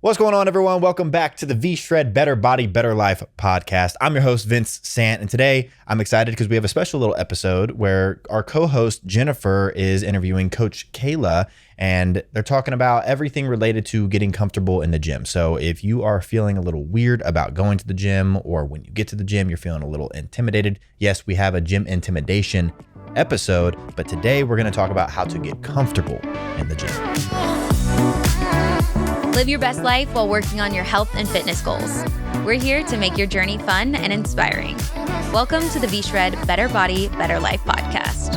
What's going on, everyone? Welcome back to the V-Shred Better Body, Better Life podcast. I'm your host, Vince Sant, and today I'm excited because we have a special little episode where our co-host, Jennifer, is interviewing Coach Kayla, and they're talking about everything related to getting comfortable in the gym. So if you are feeling a little weird about going to the gym, or when you get to the gym, you're feeling a little intimidated, yes, we have a gym intimidation episode, but today we're going to talk about how to get comfortable in the gym. Live your best life while working on your health and fitness goals. We're here to make your journey fun and inspiring. Welcome to the V-Shred Better Body, Better Life podcast.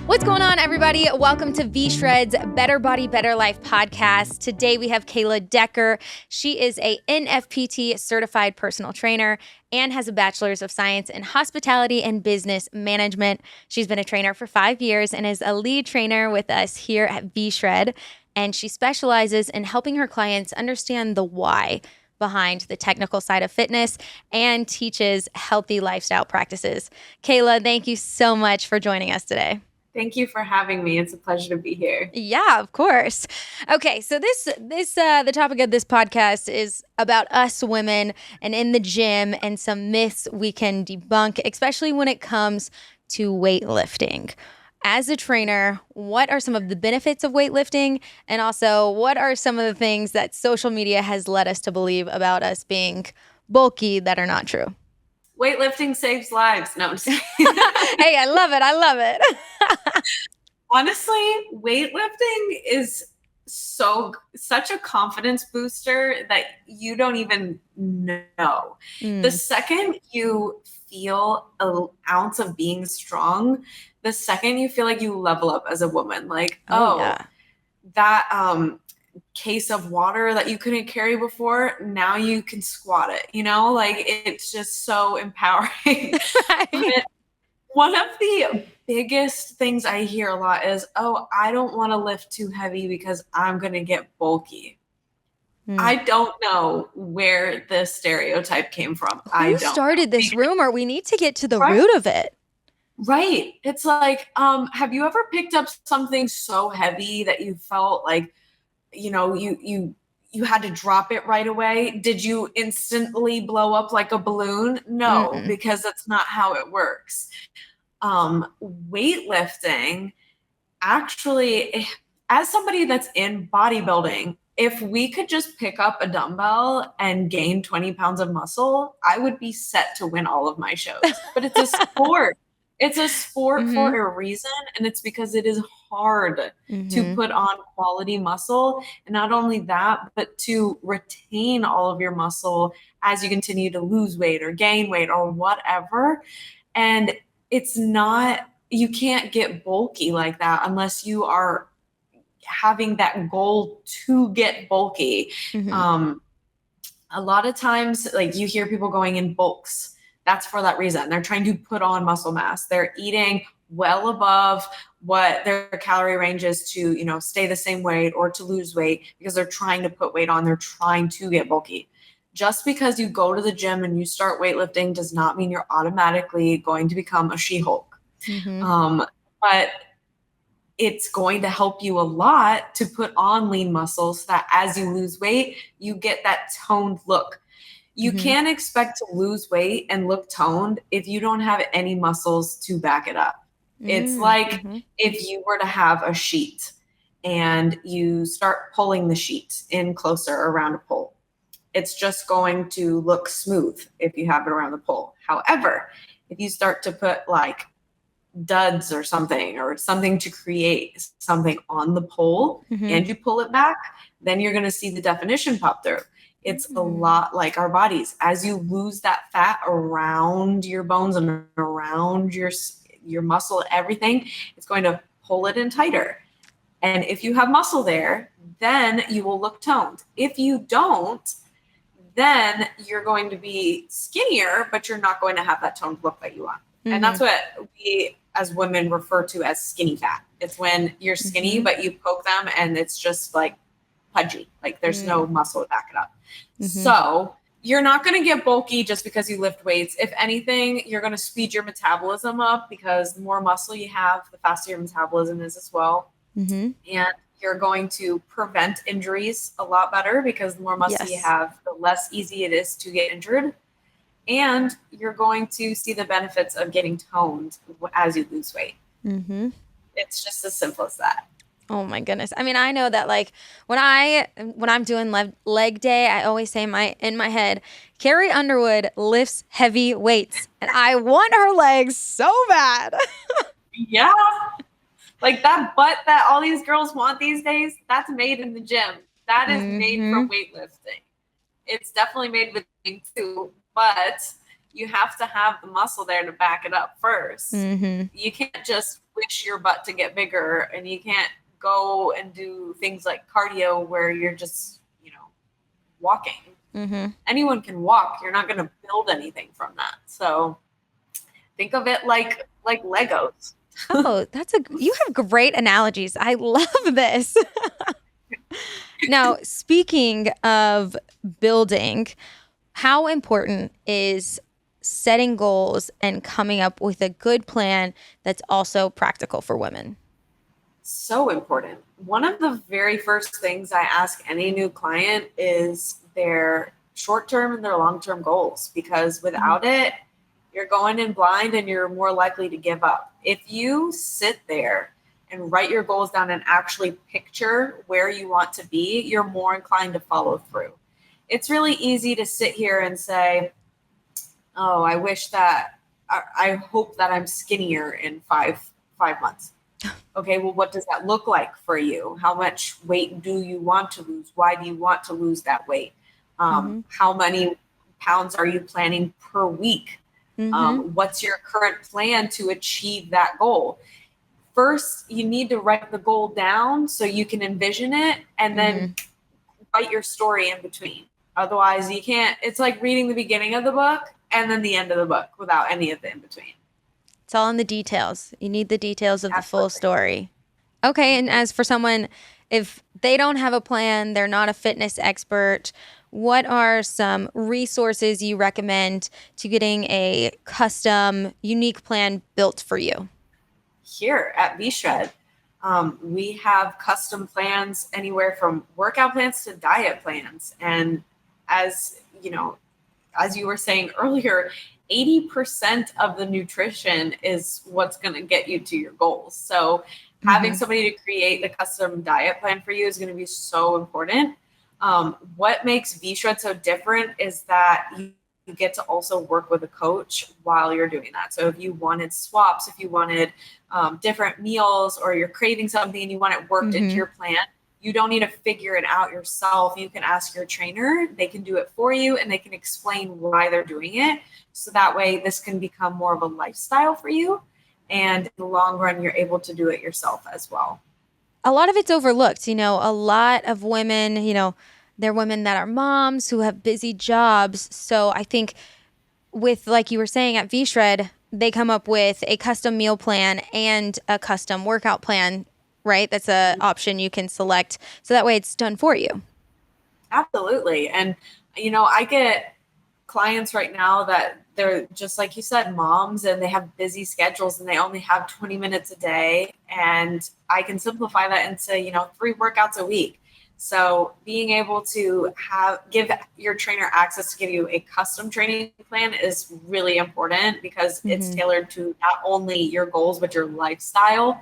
What's going on, everybody? Welcome to V-Shred's Better Body, Better Life podcast. Today we have Kayla Decker. She is a NFPT certified personal trainer and has a bachelor's of science in hospitality and business management. She's been a trainer for 5 years and is a lead trainer with us here at V-Shred. And she specializes in helping her clients understand the why behind the technical side of fitness and teaches healthy lifestyle practices. Kayla, thank you so much for joining us today. Thank you for having me. It's a pleasure to be here. Yeah, of course. Okay, so the topic of this podcast is about us women and in the gym and some myths we can debunk, especially when it comes to weightlifting. As a trainer, what are some of the benefits of weightlifting? And also, what are some of the things that social media has led us to believe about us being bulky that are not true? Weightlifting saves lives. No, I'm just kidding. Hey, I love it. I love it. Honestly, weightlifting is such a confidence booster that you don't even know. The second you feel an ounce of being strong, the second you feel like you level up as a woman, like, that case of water that you couldn't carry before, now you can squat it, like it's just so empowering. Right. One of the biggest things I hear a lot is, I don't want to lift too heavy because I'm going to get bulky. I don't know where this stereotype came from. Who started this rumor? We need to get to the root of it. Right. It's like, have you ever picked up something so heavy that you felt like, you had to drop it right away? Did you instantly blow up like a balloon? No, because that's not how it works. Weightlifting, actually, as somebody that's in bodybuilding, if we could just pick up a dumbbell and gain 20 pounds of muscle, I would be set to win all of my shows. But it's a sport. It's a sport for a reason, and it's because it is hard to put on quality muscle. And not only that, but to retain all of your muscle as you continue to lose weight or gain weight or whatever. And it's not, you can't get bulky like that unless you are having that goal to get bulky. A lot of times, like, you hear people going in bulks. That's for that reason. They're trying to put on muscle mass. They're eating well above what their calorie range is to, stay the same weight or to lose weight because they're trying to put weight on. They're trying to get bulky. Just because you go to the gym and you start weightlifting does not mean you're automatically going to become a She-Hulk. But it's going to help you a lot to put on lean muscles so that as you lose weight, you get that toned look. You can't expect to lose weight and look toned if you don't have any muscles to back it up. It's like if you were to have a sheet and you start pulling the sheet in closer around a pole. It's just going to look smooth if you have it around the pole. However, if you start to put like duds or something to create something on the pole and you pull it back, then you're going to see the definition pop through. It's a lot like our bodies. As you lose that fat around your bones and around your muscle, everything, it's going to pull it in tighter. And if you have muscle there, then you will look toned. If you don't, then you're going to be skinnier, but you're not going to have that toned look that you want. And that's what we as women refer to as skinny fat. It's when you're skinny, but you poke them and it's just like pudgy. Like there's no muscle to back it up. So you're not going to get bulky just because you lift weights. If anything, you're going to speed your metabolism up because the more muscle you have, the faster your metabolism is as well. And You're going to prevent injuries a lot better because the more muscle you Yes. have, the less easy it is to get injured. And you're going to see the benefits of getting toned as you lose weight. Mm-hmm. It's just as simple as that. Oh my goodness. I mean, I know that like when I'm doing leg day, I always say in my head, Carrie Underwood lifts heavy weights, and I want her legs so bad. Yeah. Like that butt that all these girls want these days, that's made in the gym. That is made for weightlifting. It's definitely made with too, but you have to have the muscle there to back it up 1st. You can't just wish your butt to get bigger, and you can't go and do things like cardio where you're just, walking. Anyone can walk. You're not going to build anything from that. So think of it like Legos. Oh, you have great analogies. I love this. Now, speaking of building, how important is setting goals and coming up with a good plan that's also practical for women? So important. One of the very first things I ask any new client is their short-term and their long-term goals, because without it, you're going in blind and you're more likely to give up. If you sit there and write your goals down and actually picture where you want to be, you're more inclined to follow through. It's really easy to sit here and say, oh, I hope that I'm skinnier in five months. Okay, well, what does that look like for you? How much weight do you want to lose? Why do you want to lose that weight? How many pounds are you planning per week? What's your current plan to achieve that goal? First, you need to write the goal down so you can envision it, and then write your story in between. Otherwise, you can't. It's like reading the beginning of the book and then the end of the book without any of the in between. It's all in the details. You need the details of the full story. Okay, and as for someone, if they don't have a plan, they're not a fitness expert, what are some resources you recommend to getting a custom, unique plan built for you? Here at V-Shred, we have custom plans anywhere from workout plans to diet plans. And as you were saying earlier, 80% of the nutrition is what's going to get you to your goals. So having somebody to create the custom diet plan for you is going to be so important. What makes V-Shred so different is that you get to also work with a coach while you're doing that. So if you wanted swaps, if you wanted different meals, or you're craving something and you want it worked into your plan, you don't need to figure it out yourself. You can ask your trainer, they can do it for you, and they can explain why they're doing it. So that way this can become more of a lifestyle for you. And in the long run, you're able to do it yourself as well. A lot of it's overlooked. A lot of women, they're women that are moms who have busy jobs. So I think with, like you were saying at V-Shred, they come up with a custom meal plan and a custom workout plan, right? That's an option you can select. So that way it's done for you. Absolutely. And, I get clients right now that they're just like you said, moms, and they have busy schedules and they only have 20 minutes a day. And I can simplify that into, 3 workouts a week. So being able to give your trainer access to give you a custom training plan is really important, because it's tailored to not only your goals, but your lifestyle,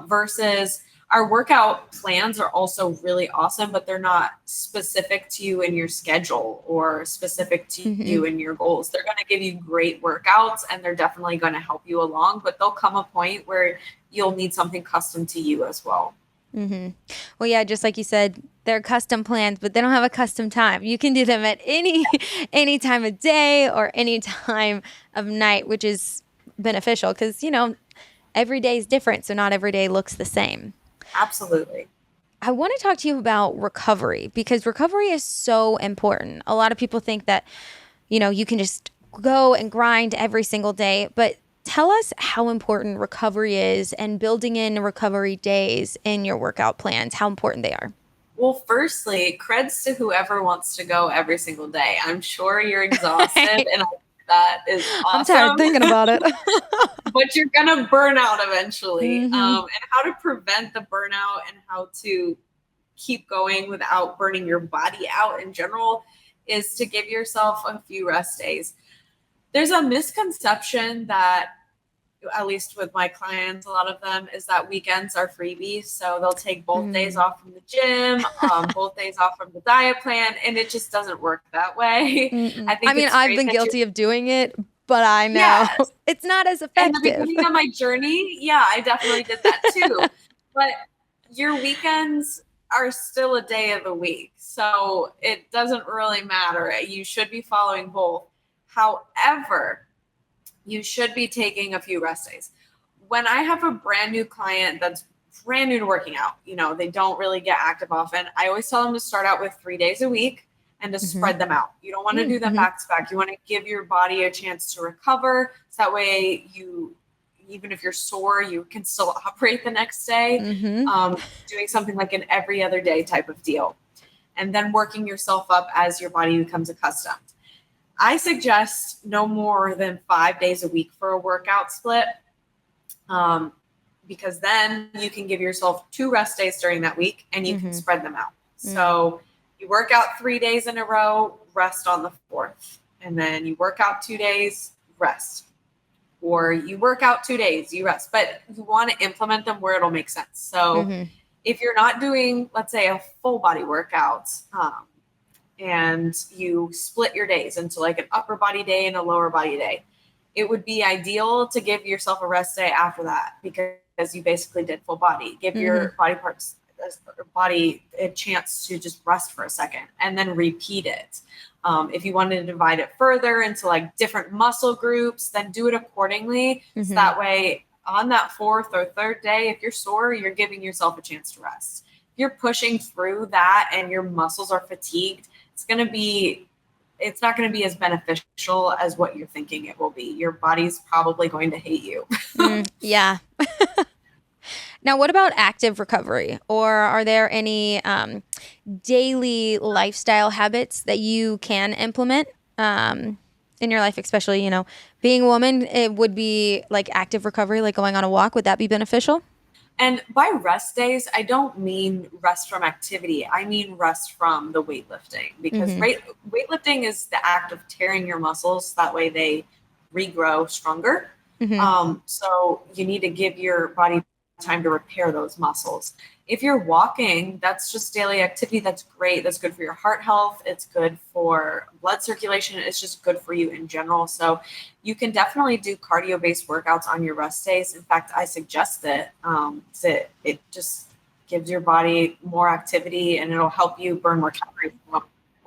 versus our workout plans are also really awesome, but they're not specific to you and your schedule or specific to you and your goals. They're going to give you great workouts and they're definitely going to help you along, but there'll come a point where you'll need something custom to you as well. Well, yeah, just like you said, they're custom plans, but they don't have a custom time. You can do them at any time of day or any time of night, which is beneficial because, every day is different. So not every day looks the same. Absolutely. I want to talk to you about recovery, because recovery is so important. A lot of people think that, you can just go and grind every single day, but tell us how important recovery is and building in recovery days in your workout plans, how important they are. Well, firstly, creds to whoever wants to go every single day. I'm sure you're exhausted and That is awesome. I'm tired thinking about it. But you're going to burn out eventually. Mhm. And how to prevent the burnout and how to keep going without burning your body out in general is to give yourself a few rest days. There's a misconception that, at least with my clients, a lot of them, is that weekends are freebies. So they'll take both days off from the gym, both days off from the diet plan, and it just doesn't work that way. I mean, I've been guilty of doing it, but I know it's not as In the effective. beginning of my journey, I definitely did that too. But your weekends are still a day of the week. So it doesn't really matter. You should be following both. However, you should be taking a few rest days. When I have a brand new client that's brand new to working out, they don't really get active often, I always tell them to start out with 3 days a week and to spread them out. You don't want to do them back to back. You want to give your body a chance to recover. So that way even if you're sore, you can still operate the next day. Doing something like an every other day type of deal. And then working yourself up as your body becomes accustomed. I suggest no more than 5 days a week for a workout split, because then you can give yourself 2 rest days during that week and you can spread them out. So you work out 3 days in a row, rest on the 4th, and then you work out 2 days, rest. Or you work out 2 days, you rest. But you want to implement them where it'll make sense. So if you're not doing, let's say, a full body workout, and you split your days into like an upper body day and a lower body day, it would be ideal to give yourself a rest day after that, because you basically did full body. Give your body a chance to just rest for a second and then repeat it. If you wanted to divide it further into like different muscle groups, then do it accordingly. So that way on that 4th or 3rd day, if you're sore, you're giving yourself a chance to rest. If you're pushing through that and your muscles are fatigued, it's not going to be as beneficial as what you're thinking it will be. Your body's probably going to hate you. Yeah. Now, what about active recovery? Or are there any daily lifestyle habits that you can implement in your life, especially, being a woman? It would be like active recovery, like going on a walk. Would that be beneficial? And by rest days, I don't mean rest from activity. I mean rest from the weightlifting, because weightlifting is the act of tearing your muscles. That way they regrow stronger. So you need to give your body time to repair those muscles. If you're walking, that's just daily activity. That's great. That's good for your heart health. It's good for blood circulation. It's just good for you in general. So you can definitely do cardio-based workouts on your rest days. In fact, I suggest it. It just gives your body more activity and it'll help you burn more calories.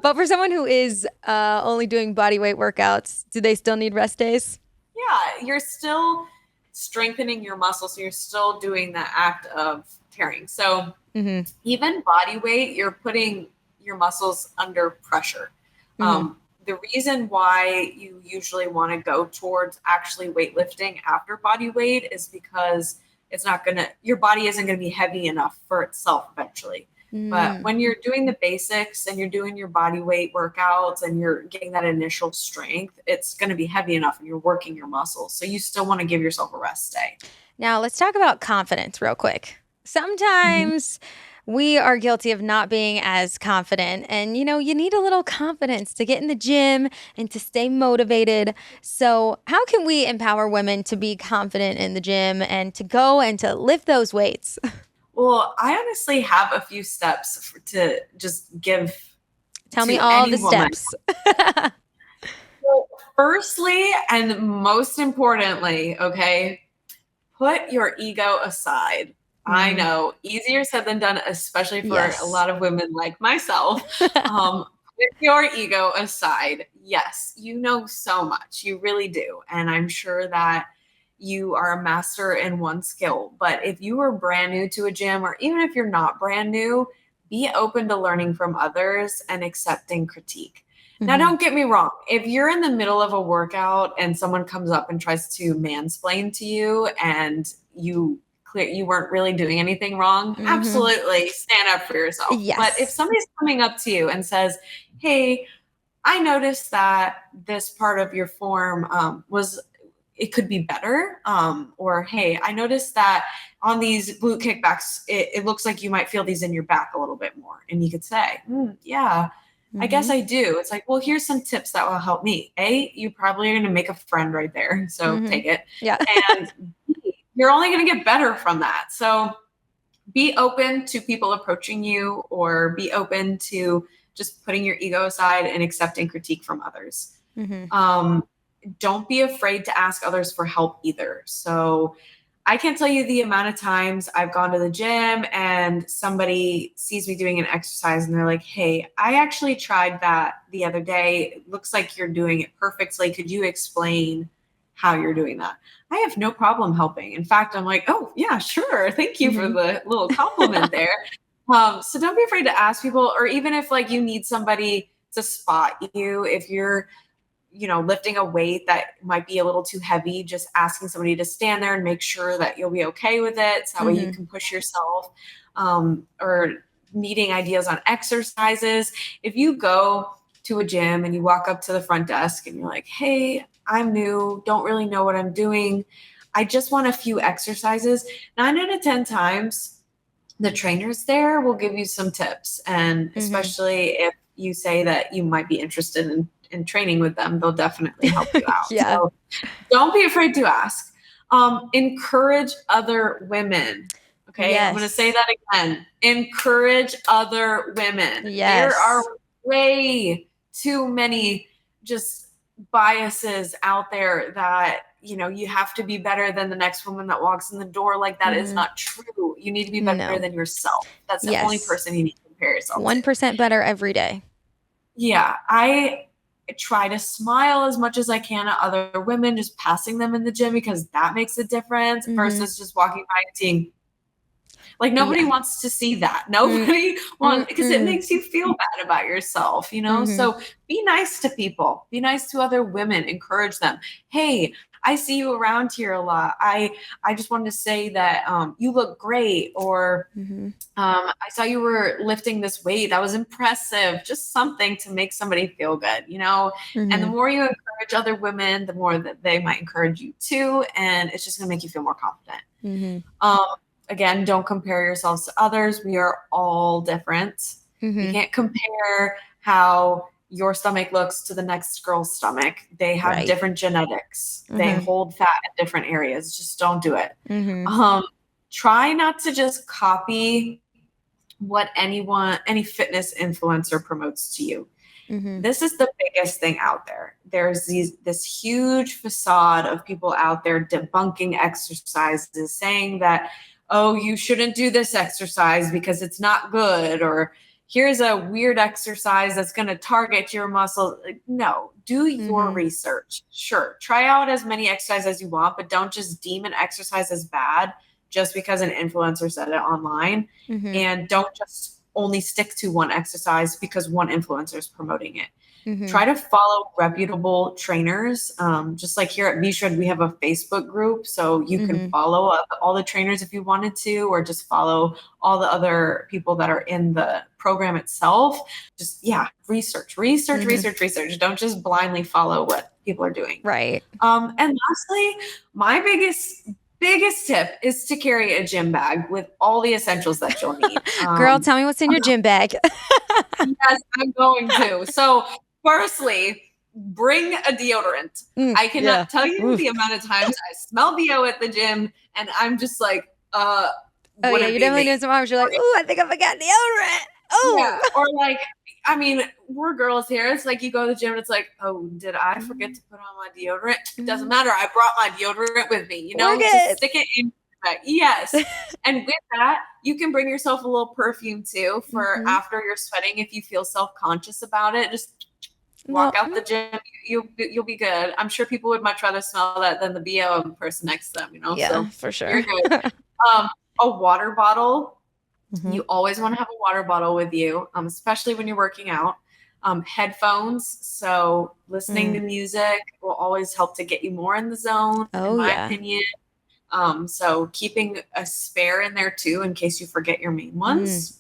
But for someone who is only doing body weight workouts, do they still need rest days? Yeah, you're still strengthening your muscles. So you're still doing the act of tearing. So even body weight, you're putting your muscles under pressure. The reason why you usually want to go towards actually weightlifting after body weight is because your body isn't going to be heavy enough for itself eventually. But when you're doing the basics and you're doing your body weight workouts and you're getting that initial strength, it's going to be heavy enough and you're working your muscles. So you still want to give yourself a rest day. Now let's talk about confidence real quick. Sometimes we are guilty of not being as confident, and you need a little confidence to get in the gym and to stay motivated. So how can we empower women to be confident in the gym and to go and to lift those weights? Well, I honestly have a few steps to just give. Tell me all the steps. Well, firstly, and most importantly, okay, put your ego aside. I know, easier said than done, especially for a lot of women like myself. Put your ego aside. Yes, you know so much. You really do. And I'm sure that you are a master in one skill. But if you are brand new to a gym, or even if you're not brand new, be open to learning from others and accepting critique. Now, don't get me wrong. If you're in the middle of a workout and someone comes up and tries to mansplain to you and you weren't really doing anything wrong, absolutely stand up for yourself. Yes. But if somebody's coming up to you and says, hey, I noticed that this part of your form it could be better. Or, hey, I noticed that on these glute kickbacks, it looks like you might feel these in your back a little bit more. And you could say, yeah, I guess I do. It's like, well, here's some tips that will help me. A, you probably are going to make a friend right there. So take it. Yeah. And B, you're only going to get better from that. So be open to people approaching you, or be open to just putting your ego aside and accepting critique from others. Don't be afraid to ask others for help either. So I can't tell you the amount of times I've gone to the gym and somebody sees me doing an exercise and they're like, hey, I actually tried that the other day. It looks like you're doing it perfectly. Could you explain how you're doing that? I have no problem helping. In fact, I'm like, oh yeah, sure. Thank you for the little compliment there. So don't be afraid to ask people, or even if like you need somebody to spot you, if you're, lifting a weight that might be a little too heavy, just asking somebody to stand there and make sure that you'll be okay with it. So that way you can push yourself, or needing ideas on exercises. If you go to a gym and you walk up to the front desk and you're like, hey, I'm new, don't really know what I'm doing, I just want a few exercises. 9 out of 10 times, the trainers there will give you some tips. And especially if you say that you might be interested in training with them, they'll definitely help you out. So don't be afraid to ask. Encourage other women. Okay. Yes. I'm going to say that again. Encourage other women. Yes. There are way too many just biases out there that, you have to be better than the next woman that walks in the door. Like that is not true. You need to be better than yourself. That's the only person you need to compare yourself 1% better every day. Yeah. I try to smile as much as I can at other women, just passing them in the gym, because that makes a difference versus just walking by and seeing. Like nobody wants to see that. Nobody wants, because it makes you feel bad about yourself, So be nice to people. Be nice to other women. Encourage them. Hey, I see you around here a lot. I just wanted to say that you look great, or I saw you were lifting this weight. That was impressive. Just something to make somebody feel good, And the more you encourage other women, the more that they might encourage you too. And it's just going to make you feel more confident. Again, don't compare yourselves to others. We are all different. You can't compare how your stomach looks to the next girl's stomach. They have different genetics. They hold fat in different areas. Just don't do it. Try not to just copy what any fitness influencer promotes to you. This is the biggest thing out there. There's this huge facade of people out there debunking exercises, saying that, oh, you shouldn't do this exercise because it's not good, or here's a weird exercise that's going to target your muscle. No, do your research. Sure, try out as many exercises as you want, but don't just deem an exercise as bad just because an influencer said it online. And don't just only stick to one exercise because one influencer is promoting it. Try to follow reputable trainers. Just like here at V-Shred, we have a Facebook group, so you can follow up all the trainers if you wanted to, or just follow all the other people that are in the program itself. Just, research. Don't just blindly follow what people are doing. Right. And lastly, my biggest tip is to carry a gym bag with all the essentials that you'll need. Girl, tell me what's in your gym bag. Yes, I'm going to. So firstly, bring a deodorant. I cannot tell you the amount of times I smell DO at the gym and I'm just like, oh yeah, you're definitely doing some arms. You're like, ooh, I think I forgot deodorant. Oh. Yeah. Or like, we're girls here. It's like you go to the gym and it's like, oh, did I forget to put on my deodorant? It doesn't matter. I brought my deodorant with me, just stick it in. Yes. And with that, you can bring yourself a little perfume too for after you're sweating. If you feel self-conscious about it, just walk out the gym. You'll be good. I'm sure people would much rather smell that than the BO person next to them, Yeah, so for sure. You're good. A water bottle. You always want to have a water bottle with you, especially when you're working out. Headphones. So listening to music will always help to get you more in the zone, in my opinion. So keeping a spare in there too, in case you forget your main ones.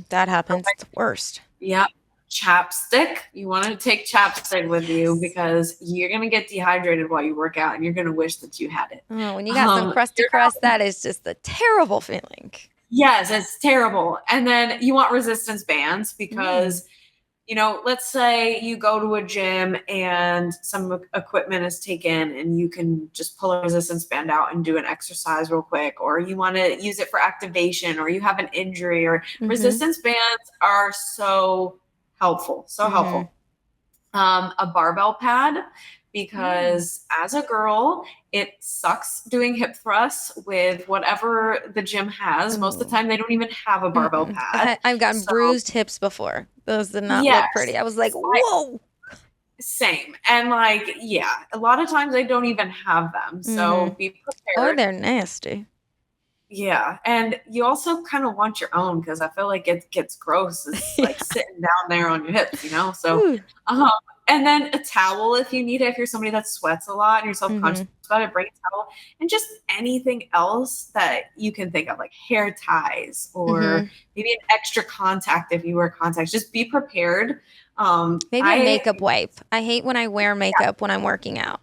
That happens. It's the worst. Yeah. Chapstick. You want to take chapstick with you because you're going to get dehydrated while you work out and you're going to wish that you had it. Oh, when you got some crusty crust, that is just a terrible feeling. Yes, it's terrible. And then you want resistance bands because, let's say you go to a gym and some equipment is taken and you can just pull a resistance band out and do an exercise real quick, or you want to use it for activation, or you have an injury, or resistance bands are so helpful. A barbell pad, because as a girl, it sucks doing hip thrusts with whatever the gym has. Most of the time, they don't even have a barbell pad. I've gotten bruised hips before. Those did not look pretty. I was like, whoa. Same. And a lot of times they don't even have them. So be prepared. Oh, they're nasty. Yeah. And you also kind of want your own, because I feel like it gets gross. It's like sitting down there on your hips, So, and then a towel if you need it. If you're somebody that sweats a lot and you're self-conscious about it, bring a towel. And just anything else that you can think of, like hair ties or maybe an extra contact if you wear contacts. Just be prepared. Maybe a makeup wipe. I hate when I wear makeup when I'm working out.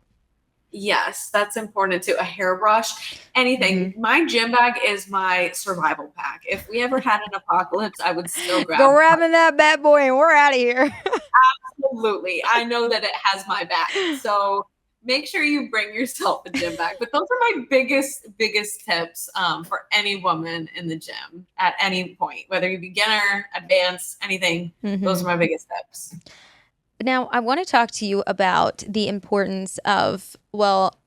Yes, that's important too. A hairbrush, anything. My gym bag is my survival pack. If we ever had an apocalypse, I would still grabbing that bad boy and we're out of here. Absolutely. I know that it has my back. So make sure you bring yourself a gym bag. But those are my biggest tips for any woman in the gym at any point, whether you're beginner, advanced, anything. Those are my biggest tips. Now, I want to talk to you about the importance of,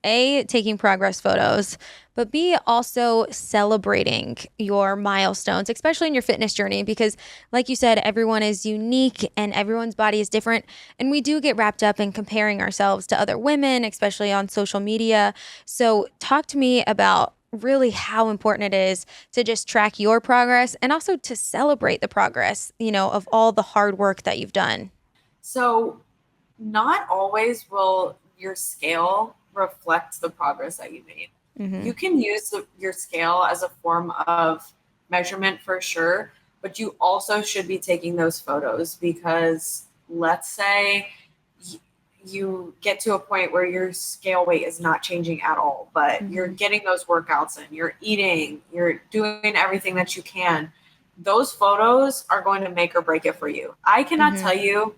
A, taking progress photos, but B, also celebrating your milestones, especially in your fitness journey, because like you said, everyone is unique and everyone's body is different. And we do get wrapped up in comparing ourselves to other women, especially on social media. So talk to me about really how important it is to just track your progress and also to celebrate the progress, of all the hard work that you've done. So not always will your scale reflect the progress that you made. You can use your scale as a form of measurement for sure, but you also should be taking those photos, because let's say you get to a point where your scale weight is not changing at all, but you're getting those workouts in, you're eating, you're doing everything that you can. Those photos are going to make or break it for you. I cannot tell you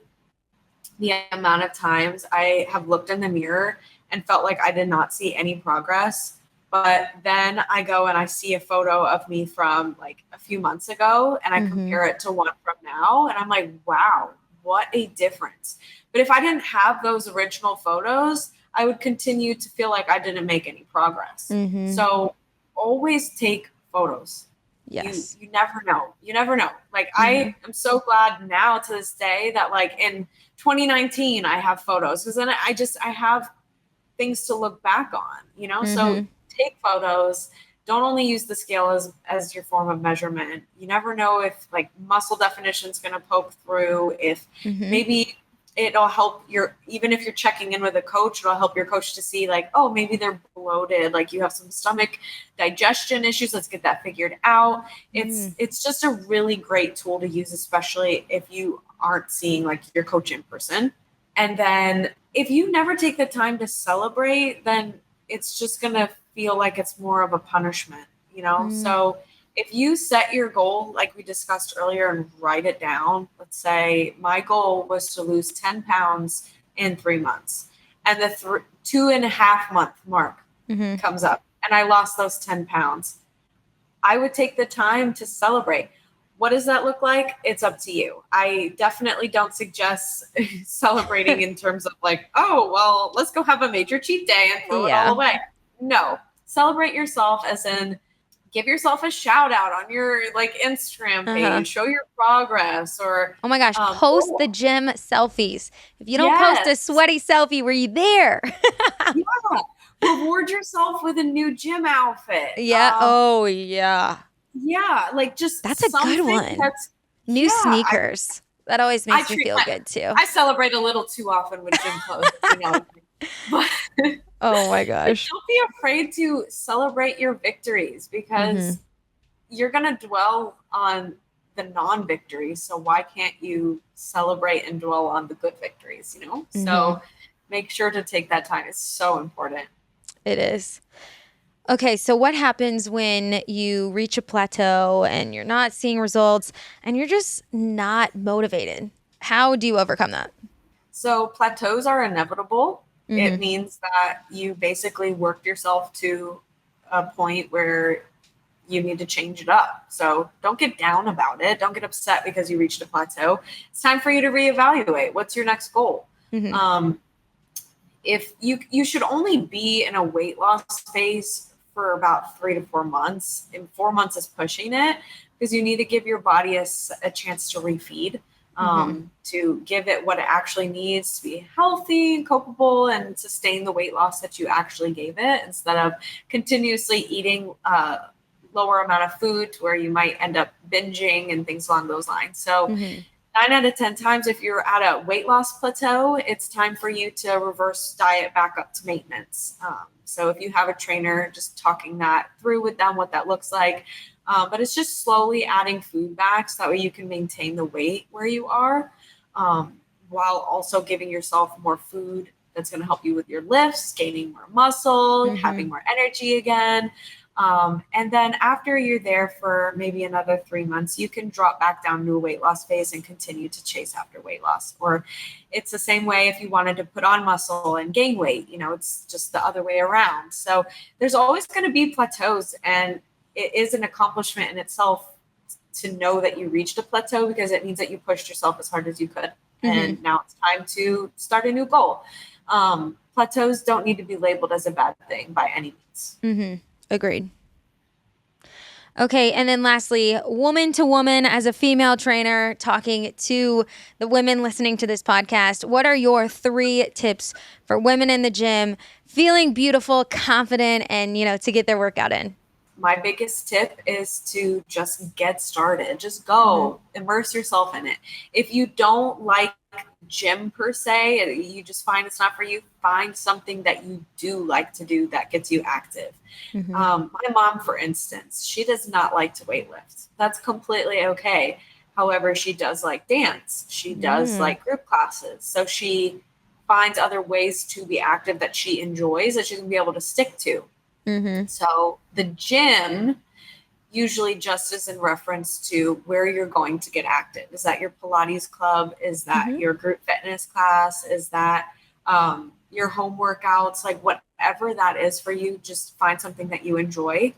the amount of times I have looked in the mirror and felt like I did not see any progress. But then I go and I see a photo of me from like a few months ago and I compare it to one from now. And I'm like, wow, what a difference. But if I didn't have those original photos, I would continue to feel like I didn't make any progress. So always take photos. Yes. You never know. You never know. Like I am so glad now to this day that like in 2019, I have photos, because then I have things to look back on, So take photos. Don't only use the scale as your form of measurement. You never know if like muscle definition is going to poke through, if maybe it'll help even if you're checking in with a coach, it'll help your coach to see like, oh, maybe they're bloated. Like you have some stomach digestion issues. Let's get that figured out. It's just a really great tool to use, especially if you aren't seeing like your coach in person. And then if you never take the time to celebrate, then it's just going to feel like it's more of a punishment, So if you set your goal, like we discussed earlier, and write it down, let's say my goal was to lose 10 pounds in 3 months, and the 2.5 month mark comes up and I lost those 10 pounds. I would take the time to celebrate. What does that look like? It's up to you. I definitely don't suggest celebrating in terms of like, oh, well, let's go have a major cheat day and throw it all away. No, celebrate yourself, as in give yourself a shout out on your like Instagram page, show your progress, or oh my gosh, post the gym selfies. If you don't post a sweaty selfie, were you there? Reward yourself with a new gym outfit. Yeah, like just that's a good one. New sneakers. That always makes me feel good too. I celebrate a little too often with gym clothes, But oh my gosh. Don't be afraid to celebrate your victories, because you're going to dwell on the non-victories. So why can't you celebrate and dwell on the good victories, you know? So make sure to take that time. It's so important. It is. Okay, so what happens when you reach a plateau and you're not seeing results and you're just not motivated? How do you overcome that? So plateaus are inevitable. It means that you basically worked yourself to a point where you need to change it up. So don't get down about it. Don't get upset because you reached a plateau. It's time for you to reevaluate. What's your next goal? If you should only be in a weight loss phase for about 3 to 4 months, and 4 months is pushing it, because you need to give your body a chance to refeed, to give it what it actually needs to be healthy and copable and sustain the weight loss that you actually gave it, instead of continuously eating lower amount of food to where you might end up binging and things along those lines. So 9 out of 10 times, if you're at a weight loss plateau, it's time for you to reverse diet back up to maintenance. So if you have a trainer, just talking that through with them, what that looks like. But it's just slowly adding food back so that way you can maintain the weight where you are, while also giving yourself more food that's going to help you with your lifts, gaining more muscle, having more energy again. And then after you're there for maybe another 3 months, you can drop back down to a weight loss phase and continue to chase after weight loss. Or it's the same way if you wanted to put on muscle and gain weight, you know, it's just the other way around. So there's always going to be plateaus, and it is an accomplishment in itself to know that you reached a plateau, because it means that you pushed yourself as hard as you could. And now it's time to start a new goal. Plateaus don't need to be labeled as a bad thing by any means. Agreed. Okay, and then lastly, woman to woman, as a female trainer talking to the women listening to this podcast, what are your 3 tips for women in the gym feeling beautiful, confident, and, you know, to get their workout in? My biggest tip is to just get started. Just go, immerse yourself in it. If you don't like gym per se, you just find it's not for you, find something that you do like to do that gets you active. My mom, for instance, she does not like to weightlift. That's completely okay. However, she does like dance. She does like group classes. So she finds other ways to be active that she enjoys, that she can be able to stick to. So the gym usually just is in reference to where you're going to get active. Is that your Pilates club? Is that your group fitness class? Is that your home workouts? Like whatever that is for you, just find something that you enjoy.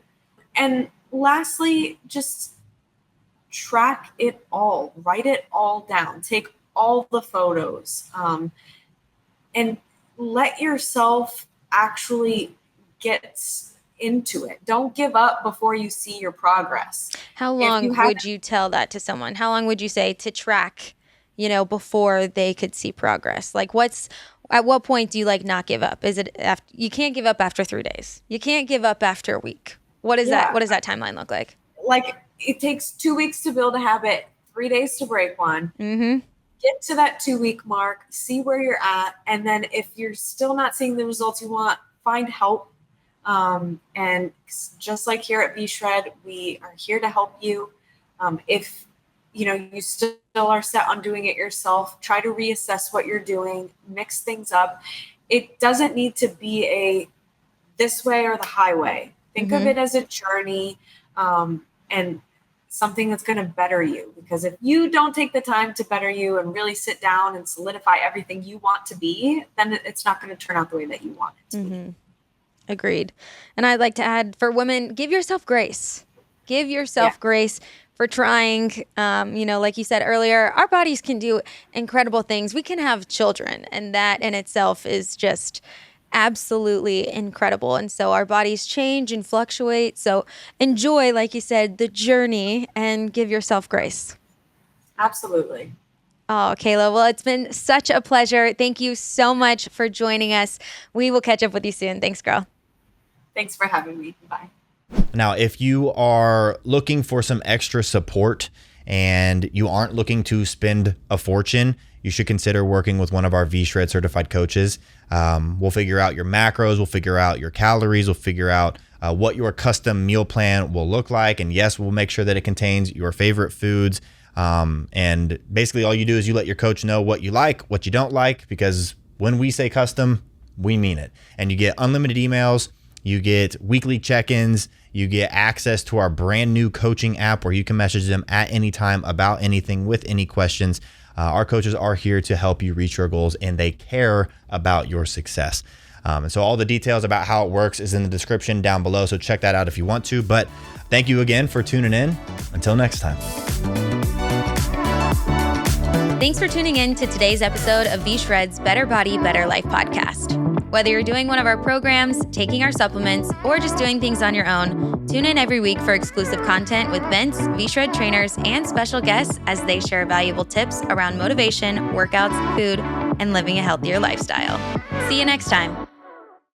And lastly, just track it all, write it all down, take all the photos, and let yourself actually get into it. Don't give up before you see your progress. How long would you tell that to someone? How long would you say to track, you know, before they could see progress? Like at what point do you like not give up? Is it after, you can't give up after 3 days. You can't give up after a week. What is that? What does that timeline look like? Like it takes 2 weeks to build a habit, 3 days to break one. Get to that 2-week mark, see where you're at. And then if you're still not seeing the results you want, find help. And just like here at V-Shred, we are here to help you. If you know you still are set on doing it yourself, try to reassess what you're doing, mix things up. It doesn't need to be a this way or the highway. Think of it as a journey, and something that's going to better you. Because if you don't take the time to better you and really sit down and solidify everything you want to be, then it's not going to turn out the way that you want it to be. Agreed. And I'd like to add, for women, give yourself grace. Give yourself grace for trying. You know, like you said earlier, our bodies can do incredible things. We can have children, and that in itself is just absolutely incredible. And so our bodies change and fluctuate. So enjoy, like you said, the journey and give yourself grace. Absolutely. Oh, Kayla, well, it's been such a pleasure. Thank you so much for joining us. We will catch up with you soon. Thanks, girl. Thanks for having me. Bye. Now, if you are looking for some extra support and you aren't looking to spend a fortune, you should consider working with one of our V-Shred certified coaches. We'll figure out your macros. We'll figure out your calories. We'll figure out what your custom meal plan will look like. And yes, we'll make sure that it contains your favorite foods. And basically all you do is you let your coach know what you like, what you don't like, because when we say custom, we mean it. And you get unlimited emails, you get weekly check-ins, you get access to our brand new coaching app where you can message them at any time about anything with any questions. Our coaches are here to help you reach your goals, and they care about your success. And so all the details about how it works is in the description down below. So check that out if you want to. But thank you again for tuning in. Until next time. Thanks for tuning in to today's episode of V-Shred's Better Body, Better Life podcast. Whether you're doing one of our programs, taking our supplements, or just doing things on your own, tune in every week for exclusive content with Vince, V-Shred trainers, and special guests as they share valuable tips around motivation, workouts, food, and living a healthier lifestyle. See you next time.